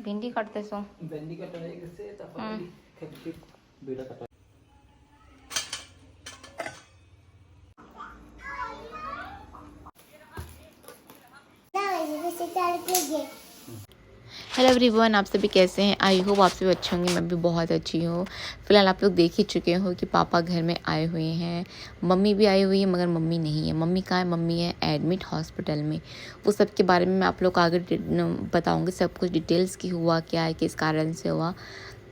भिंडी काटते सो भेंडी कटाई कैसे तपाली खेत बेटा कटा हेलो एवरीवन, आप सभी कैसे हैं। आई होप आप सभी अच्छे होंगे। मैं भी बहुत अच्छी हूँ। फिलहाल आप लोग देख ही चुके हो कि पापा घर में आए हुए हैं, मम्मी भी आई हुई है, मगर मम्मी नहीं है। मम्मी कहाँ है? मम्मी है एडमिट हॉस्पिटल में। वो सब के बारे में मैं आप लोग को आगे बताऊँगी, सब कुछ डिटेल्स की हुआ क्या है, किस कारण से हुआ,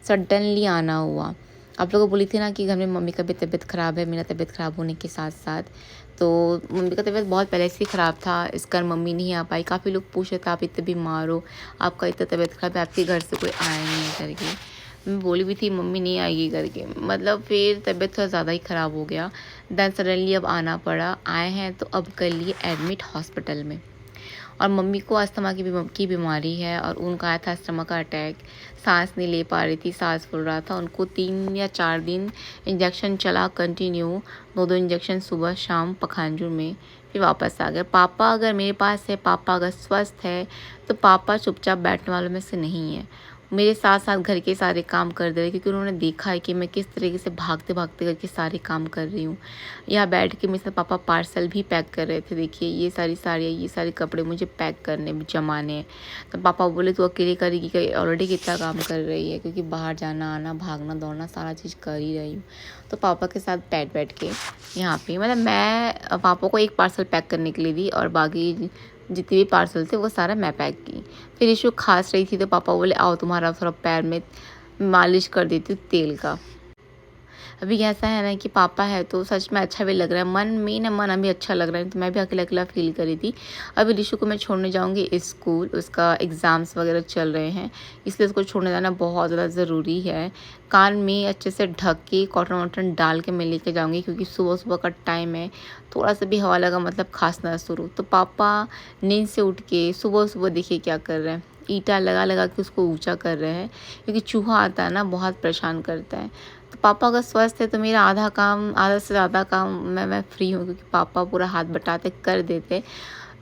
सडनली आना हुआ। आप लोगों को बोली थी ना कि घर में मम्मी का भी तबीयत ख़राब है। मेरा तबीयत ख़राब होने के साथ साथ तो मम्मी का तबीयत बहुत पहले से ही ख़राब था, इस कारण मम्मी नहीं आ पाई। काफ़ी लोग पूछ रहे थे आप इतने बीमार हो, आपका इतना तबीयत ख़राब है, आपके घर से कोई आया नहीं है करके। मैं बोली भी थी मम्मी नहीं आएगी करके, मतलब फिर तबीयत थोड़ा ज़्यादा ही ख़राब हो गया। दैन सडनली अब आना पड़ा। आए हैं तो अब कर लिए एडमिट हॉस्पिटल में। और मम्मी को अस्थमा की बीमारी है और उनका आया था अस्थमा का अटैक। सांस नहीं ले पा रही थी, सांस फूल रहा था उनको। 3 या 4 दिन इंजेक्शन चला कंटिन्यू, 2-2 इंजेक्शन सुबह शाम पखानजूर में, फिर वापस आ गए। पापा अगर मेरे पास है, पापा अगर स्वस्थ है तो पापा चुपचाप बैठने वालों में से नहीं है। मेरे साथ साथ घर के सारे काम कर दे रहे, क्योंकि उन्होंने देखा है कि मैं किस तरीके से भागते भागते करके सारे काम कर रही हूँ। यहाँ बैठ के मेरे साथ पापा पार्सल भी पैक कर रहे थे। देखिए ये सारी साड़ियाँ, ये सारे कपड़े मुझे पैक करने जमाने हैं। तो पापा बोले तू अकेले करेगी, ऑलरेडी कितना काम कर रही है, क्योंकि बाहर जाना आना, भागना दौड़ना सारा चीज़ कर ही रही हूँ। तो पापा के साथ बैठ के यहाँ पे, मतलब मैं पापा को एक पार्सल पैक करने के लिए दी और बाकी जितने भी पार्सल थे वो सारा मैं पैक की। फिर इशू खांस रही थी तो पापा बोले आओ तुम्हारा थोड़ा पैर में मालिश कर देती हूँ तेल का। अभी ऐसा है ना कि पापा है तो सच में अच्छा भी लग रहा है, मन अभी अच्छा लग रहा है। तो मैं भी अकेला अकेला फील करी थी। अभी ऋषु को मैं छोड़ने जाऊंगी स्कूल, उसका एग्ज़ाम्स वगैरह चल रहे हैं, इसलिए उसको छोड़ने जाना बहुत ज़्यादा ज़रूरी है। कान में अच्छे से ढक के कॉटन वॉटन डाल के मैं लेके जाऊंगी, क्योंकि सुबह सुबह का टाइम है, थोड़ा सा भी हवा लगा मतलब खांसना शुरू। तो पापा नींद से उठ के सुबह सुबह देखिए क्या कर रहे हैं, ईंटा लगा लगा के उसको ऊंचा कर रहे हैं, क्योंकि चूहा आता है ना, बहुत परेशान करता है। तो पापा अगर स्वस्थ है तो मेरा आधा से ज़्यादा काम मैं फ्री हूँ, क्योंकि पापा पूरा हाथ बटाते कर देते।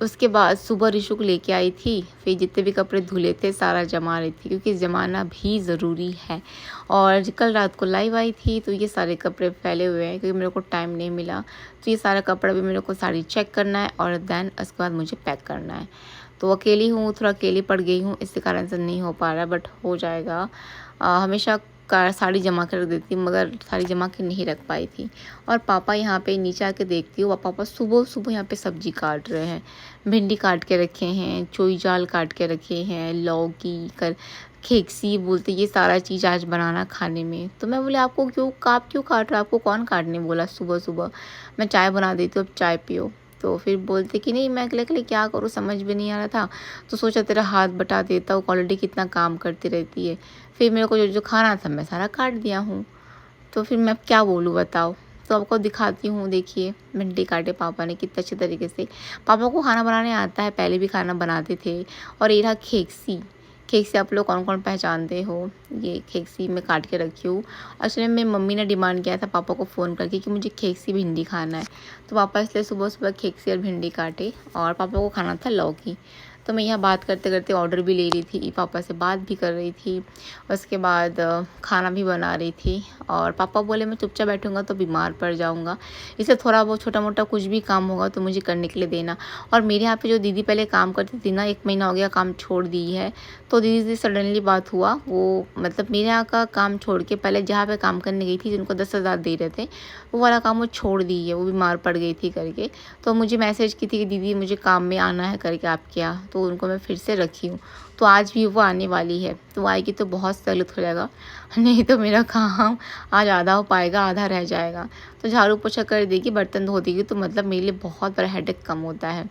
उसके बाद सुबह ऋषु को लेके आई थी, फिर जितने भी कपड़े धुले थे सारा जमा रही थी, क्योंकि जमाना भी ज़रूरी है। और कल रात को लाइव आई थी तो ये सारे कपड़े फैले हुए हैं, क्योंकि मेरे को टाइम नहीं मिला। तो ये सारा कपड़ा भी मेरे को साड़ी चेक करना है और दैन उसके बाद मुझे पैक करना है। तो अकेली हूँ, थोड़ा अकेली पड़ गई हूँ, इसी कारण से नहीं हो पा रहा है, बट हो जाएगा। हमेशा का साड़ी जमा कर रख देती, मगर साड़ी जमा के नहीं रख पाई थी। और पापा यहाँ पे नीचे आके देखती हूँ, पापा सुबह सुबह यहाँ पे सब्जी काट रहे हैं। भिंडी काट के रखे हैं, चोई जाल काट के रखे हैं, लौकी कर खेकसी बोलते, ये सारा चीज़ आज बनाना खाने में। तो मैं बोले आपको आप क्यों काट रहे हो, आपको कौन काटने बोला सुबह सुबह, मैं चाय बना देती हूँ, अब चाय पियो। तो फिर बोलते कि नहीं मैं अकेले अकेले क्या करूँ, समझ भी नहीं आ रहा था, तो सोचा तेरा हाथ बटा देता हूँ, ऑलरेडी कितना काम करती रहती है। फिर मेरे को जो जो खाना था मैं सारा काट दिया हूँ, तो फिर मैं क्या बोलूँ बताओ। तो आपको दिखाती हूँ, देखिए भिंडी काटे पापा ने कितने अच्छे तरीके से। पापा को खाना बनाने आता है, पहले भी खाना बनाते थे। और ये रहा खेकसी। खेकसी आप लोग कौन कौन पहचानते हो, ये खेकसी मैं काट के रखी हूँ। एक्चुअली मेरी मम्मी ने डिमांड किया था पापा को फ़ोन करके कि मुझे खेकसी भिंडी खाना है, तो पापा इसलिए सुबह सुबह खेकसी और भिंडी काटे। और पापा को खाना था लौकी। तो मैं यहाँ बात करते करते ऑर्डर भी ले रही थी, पापा से बात भी कर रही थी, उसके बाद खाना भी बना रही थी। और पापा बोले मैं चुपचाप बैठूंगा तो बीमार पड़ जाऊंगा, इससे थोड़ा बहुत छोटा मोटा कुछ भी काम होगा तो मुझे करने के लिए देना। और मेरे यहाँ पे जो दीदी पहले काम करती थी ना, 1 महीना हो गया काम छोड़ दी है। तो दीदी से सडनली बात हुआ, वो मतलब मेरे यहाँ का काम छोड़ के पहले जहाँ पे काम करने गई थी, जिनको 10,000 दे रहे थे, वो वाला काम वो छोड़ दी है, वो बीमार पड़ गई थी करके। तो मुझे मैसेज की थी कि दीदी मुझे काम में आना है करके आपके यहाँ, तो उनको मैं फिर से रखी हूँ। तो आज भी वो आने वाली है, तो आएगी तो बहुत सहूलियत हो जाएगा, नहीं तो मेरा काम आज आधा हो पाएगा, आधा रह जाएगा। तो झाड़ू पोछा कर देगी, बर्तन धो देगी, तो मतलब मेरे लिए बहुत बड़ा हेडेक कम होता है।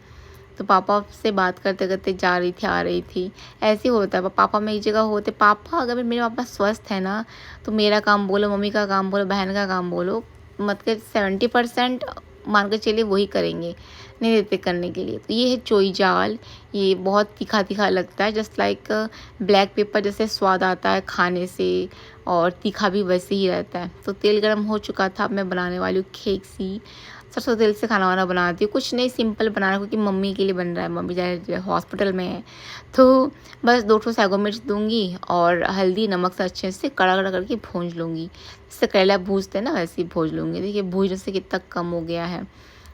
तो पापा से बात करते करते जा रही थी, आ रही थी, ऐसे ही होता है। पापा मेरी जगह होते, पापा अगर मेरे पापा स्वस्थ है ना, तो मेरा काम बोलो, मम्मी का काम बोलो, बहन का काम बोलो, मतलब 70% मान कर चलिए वही करेंगे, नहीं देते करने के लिए। तो ये है चोई जाल, ये बहुत तीखा तीखा लगता है, जस्ट लाइक ब्लैक पेपर जैसे स्वाद आता है खाने से, और तीखा भी वैसे ही रहता है। तो तेल गर्म हो चुका था, अब मैं बनाने वाली हूँ खेकसी। सरसों तेल से खाना वाना बनाती हूँ, कुछ नहीं सिंपल बनाना क्योंकि मम्मी के लिए बन रहा है, मम्मी जाए हॉस्पिटल में है। तो बस 2 ठो सैगो मिर्च दूँगी और हल्दी नमक से अच्छे से कड़ा-कड़ा करके भूंज लूँगी। जैसे करेला भूनते हैं ना वैसे ही भूंज लूँगी। देखिए भूनने से कितना कम हो गया है।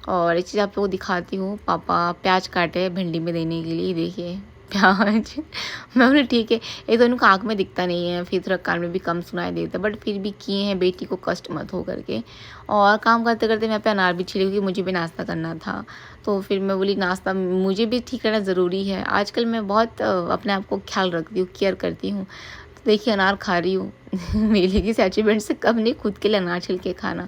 और एक चीज़ आप लोगों को दिखाती हूँ, पापा प्याज काटे हैं भिंडी में देने के लिए, देखिए प्याज मैं बोली ठीक है, एक तो उनको आँख में दिखता नहीं है, फिर थोड़ा कान में भी कम सुनाई देता है, बट फिर भी किए हैं बेटी को कष्ट मत हो करके। और काम करते करते मैं पे अनार भी छिली क्योंकि मुझे भी नाश्ता करना था। तो फिर मैं बोली नाश्ता मुझे भी ठीक रहना ज़रूरी है। आजकल मैं बहुत अपने आप को ख्याल रखती हूँ, केयर करती हूँ। तो देखिए अनार खा रही हूँ मेले की अचीवमेंट से कम नहीं, खुद के लिए अनार छिल के खाना।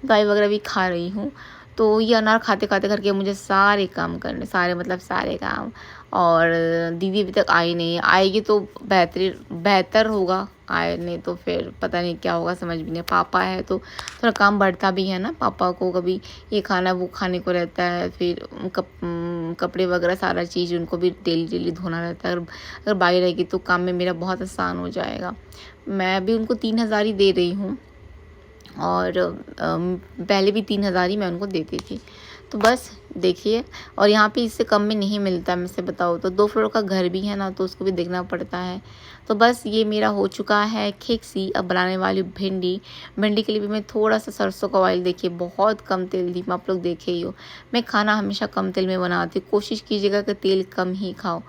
दवाई वगैरह भी खा रही हूँ। तो ये अनार खाते-खाते करके मुझे सारे काम करने, सारे मतलब सारे काम। और दीदी अभी तक आई नहीं है, आएगी तो बेहतर होगा, आए नहीं तो फिर पता नहीं क्या होगा, समझ भी नहीं। पापा है तो थोड़ा काम बढ़ता भी है ना, पापा को कभी ये खाना वो खाने को रहता है, फिर कपड़े वगैरह सारा चीज़ उनको भी डेली धोना रहता है। अगर बाई रहेगी तो काम में मेरा बहुत आसान हो जाएगा। मैं अभी उनको 3000 ही दे रही हूँ और पहले भी 3000 ही मैं उनको देती थी। तो बस देखिए, और यहाँ पे इससे कम में नहीं मिलता, मैं से बताऊँ तो 2 फ्लोर का घर भी है ना, तो उसको भी देखना पड़ता है। तो बस ये मेरा हो चुका है खिचड़ी। अब बनाने वाली हूँ भिंडी। भिंडी के लिए भी मैं थोड़ा सा सरसों का ऑयल, देखिए बहुत कम तेल दी, आप लोग देखे ही हो। मैं खाना हमेशा कम तेल में बनाती हूँ, कोशिश कीजिएगा कि तेल कम ही खाओ।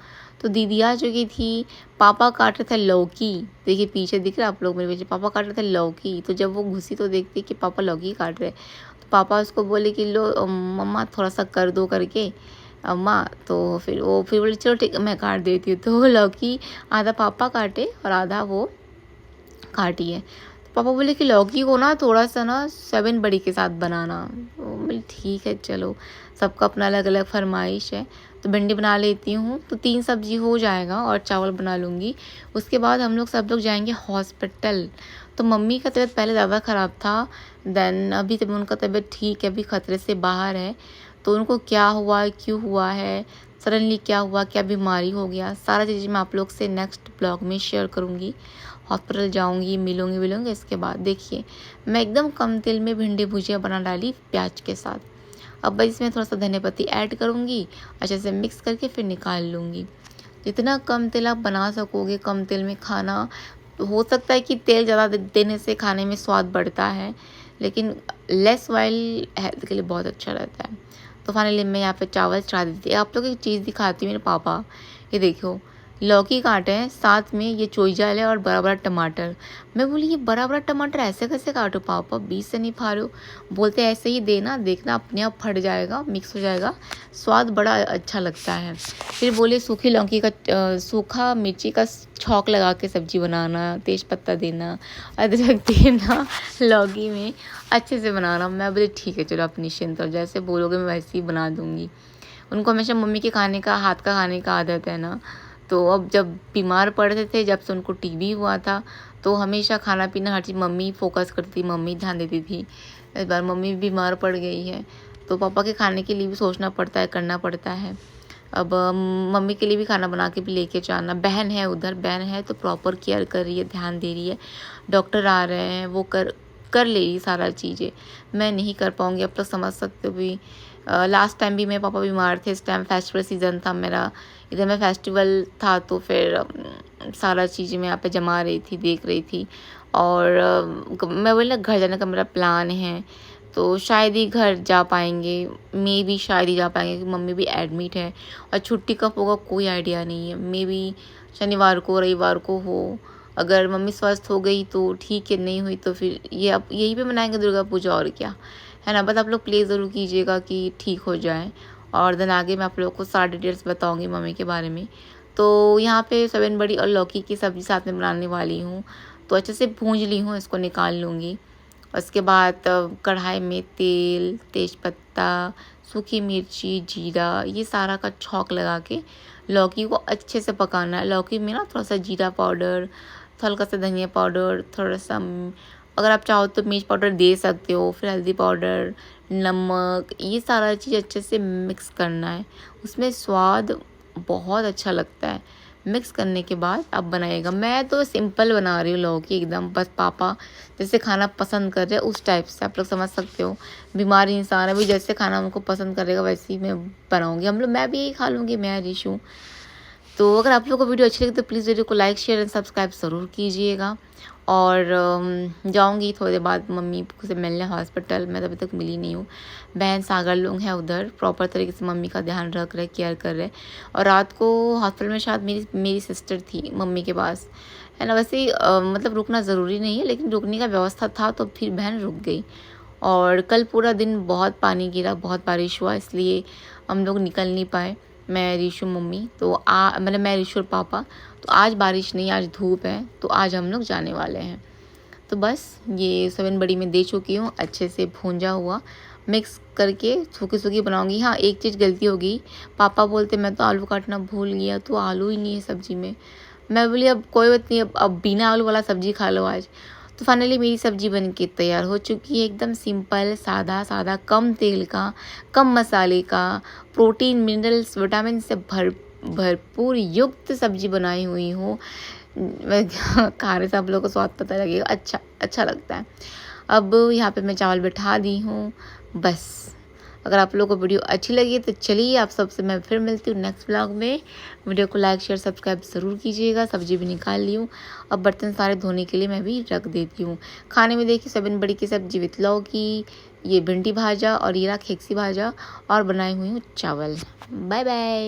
तो दीदी आ चुकी थी, पापा काट रहे थे लौकी, देखिए पीछे दिख रहा है आप लोग मेरे पीछे, पापा काट रहे थे लौकी। तो जब वो घुसी तो देखती कि पापा लौकी काट रहे, तो पापा उसको बोले कि लो मम्मा थोड़ा सा कर दो करके अम्मा। तो फिर बोले चलो ठीक है मैं काट देती हूँ। तो वो लौकी आधा पापा काटे और आधा वो काटी है। तो पापा बोले कि लौकी को ना थोड़ा सा ना 7 बड़ी के साथ बनाना। तो बोले ठीक है चलो, सबका अपना अलग अलग फरमाइश है। तो भिंडी बना लेती हूँ तो 3 सब्जी हो जाएगा और चावल बना लूँगी। उसके बाद हम लोग सब लोग जाएंगे हॉस्पिटल। तो मम्मी का तबीयत पहले ज़्यादा ख़राब था, देन अभी तब उनका तबीयत ठीक है, अभी ख़तरे से बाहर है। तो उनको क्या हुआ है, क्यों हुआ है, सडनली क्या हुआ, क्या बीमारी हो गया, सारा चीज़ मैं आप लोग से नेक्स्ट ब्लॉग में शेयर करूँगी। हॉस्पिटल जाऊँगी, मिलूँगी, इसके बाद देखिए मैं एकदम कम तेल में भिंडी भुजिया बना डाली प्याज के साथ। अब बस इसमें थोड़ा सा धनिया पत्ती ऐड करूँगी, अच्छे से मिक्स करके फिर निकाल लूँगी। जितना कम तेल आप बना सकोगे, कम तेल में खाना, हो सकता है कि तेल ज़्यादा देने से खाने में स्वाद बढ़ता है, लेकिन लेस ऑयल हेल्थ के लिए बहुत अच्छा रहता है। तो फाइनली मैं यहाँ पे चावल चढ़ा देती हूँ। आप लोग एक चीज़ दिखाती हूँ, मेरे पापा ये देखो लौकी काटे हैं, साथ में ये चोईजाल है और बड़ा बड़ा टमाटर। मैं बोली ये बड़ा बड़ा टमाटर ऐसे कैसे काटो पापा, बीच से नहीं फाड़ो? बोलते ऐसे ही देना, देखना अपने आप फट जाएगा, मिक्स हो जाएगा, स्वाद बड़ा अच्छा लगता है। फिर बोले सूखी लौकी का सूखा मिर्ची का छौंक लगा के सब्जी बनाना, तेज पत्ता देना, अदरक देना लौकी में, अच्छे से बनाना। मैं बोली ठीक है चलो आप निश्चिंत हो, जैसे बोलोगे मैं वैसे ही बना दूँगी। उनको हमेशा मम्मी के खाने का, हाथ का खाने का आदत है ना। तो अब जब बीमार पड़ते थे, जब से उनको टीबी हुआ था, तो हमेशा खाना पीना हर चीज़ मम्मी फोकस करती थी, मम्मी ध्यान देती थी। इस बार मम्मी बीमार पड़ गई है, तो पापा के खाने के लिए भी सोचना पड़ता है, करना पड़ता है। अब मम्मी के लिए भी खाना बना के भी लेके जाना। बहन है उधर, बहन है तो प्रॉपर केयर कर रही है, ध्यान दे रही है। डॉक्टर आ रहे हैं, वो कर ले रही सारा चीज़ें। मैं नहीं कर पाऊँगी, अब तक समझ सकते हो भी। लास्ट टाइम भी मेरे पापा बीमार थे, इस टाइम फेस्टिवल सीज़न था मेरा, इधर में फेस्टिवल था, तो फिर सारा चीज़ें मैं यहाँ पे जमा रही थी, देख रही थी। और मैं बोली ना घर जाने का मेरा प्लान है, तो शायद ही घर जा पाएंगे, मे बी शायद ही जा पाएंगे क्योंकि मम्मी भी एडमिट है। और छुट्टी कब होगा कोई आइडिया नहीं है, मे बी शनिवार को, रविवार को हो। अगर मम्मी स्वस्थ हो गई तो ठीक है, नहीं हुई तो फिर ये अब यहीं पे मनाएंगे दुर्गा पूजा, और क्या है ना। बस आप लोग प्लीज़ ज़रूर कीजिएगा कि ठीक हो जाए। और देन आगे मैं आप लोगों को सारी डिटेल्स बताऊंगी मम्मी के बारे में। तो यहाँ पे 7 बड़ी और लौकी की सब्ज़ी साथ में बनाने वाली हूँ, तो अच्छे से भूंज ली हूँ, इसको निकाल लूँगी। उसके बाद कढ़ाई में तेल, तेज़पत्ता, सूखी मिर्ची, जीरा, ये सारा का छौंक लगा के लौकी को अच्छे से पकाना है। लौकी में ना थोड़ा सा जीरा पाउडर, हल्का सा धनिया पाउडर, थोड़ा सा अगर आप चाहो तो मिर्च पाउडर दे सकते हो, फिर हल्दी पाउडर, नमक, ये सारा चीज़ अच्छे से मिक्स करना है। उसमें स्वाद बहुत अच्छा लगता है। मिक्स करने के बाद अब बनाइएगा। मैं तो सिंपल बना रही हूँ लौकी एकदम, बस पापा जैसे खाना पसंद कर रहे हैं उस टाइप से, आप लोग समझ सकते हो। बीमार इंसान अभी जैसे खाना उनको पसंद करेगा वैसे ही मैं बनाऊँगी। हम लोग मैं भी यही खा लूँगी, मैं रिशु। तो अगर आप लोगों को वीडियो अच्छी लगी तो प्लीज़ वीडियो को लाइक शेयर एंड सब्सक्राइब ज़रूर कीजिएगा। और जाऊंगी थोड़ी देर बाद मम्मी से मिलने हॉस्पिटल। मैं तो अभी तक मिली नहीं हूँ। बहन सागर लोग हैं उधर, प्रॉपर तरीके से मम्मी का ध्यान रख रहे, केयर कर रहे। और रात को हॉस्पिटल में शायद मेरी सिस्टर थी मम्मी के पास, है ना। वैसे ही मतलब रुकना ज़रूरी नहीं है, लेकिन रुकने का व्यवस्था था तो फिर बहन रुक गई। और कल पूरा दिन बहुत पानी गिरा, बहुत बारिश हुआ, इसलिए हम लोग निकल नहीं पाए, मैं रिशु मम्मी। तो मतलब मैं रिशु और पापा। तो आज बारिश नहीं, आज धूप है, तो आज हम लोग जाने वाले हैं। तो बस ये सोयाबीन बड़ी में दे चुकी हूँ, अच्छे से भूंजा हुआ मिक्स करके सूखी सूखी बनाऊंगी। हाँ, एक चीज़ गलती हो गई, पापा बोलते मैं तो आलू काटना भूल गया, तो आलू ही नहीं है सब्जी में। मैं बोली अब कोई बात नहीं, अब बिना आलू वाला सब्जी खा लो आज। तो फाइनली मेरी सब्जी बन के तैयार हो चुकी है, एकदम सिंपल सादा सादा, कम तेल का, कम मसाले का, प्रोटीन मिनरल्स विटामिन से भरपूर युक्त सब्जी बनाई हुई हूँ। खाने से आप लोगों को स्वाद पता लगेगा, अच्छा लगता है। अब यहाँ पे मैं चावल बिठा दी हूँ। बस अगर आप लोगों को वीडियो अच्छी लगी तो चलिए आप सबसे मैं फिर मिलती हूँ नेक्स्ट व्लॉग में। वीडियो को लाइक शेयर सब्सक्राइब ज़रूर कीजिएगा। सब्जी भी निकाल ली हूँ, अब बर्तन सारे धोने के लिए मैं भी रख देती हूँ। खाने में देखिए सोयाबीन बड़ी की सब्जी विथ लौकी, ये भिंडी भाजा और ये रहा खेकसी भाजा, और बनाई हुई हूँ चावल। Bye bye.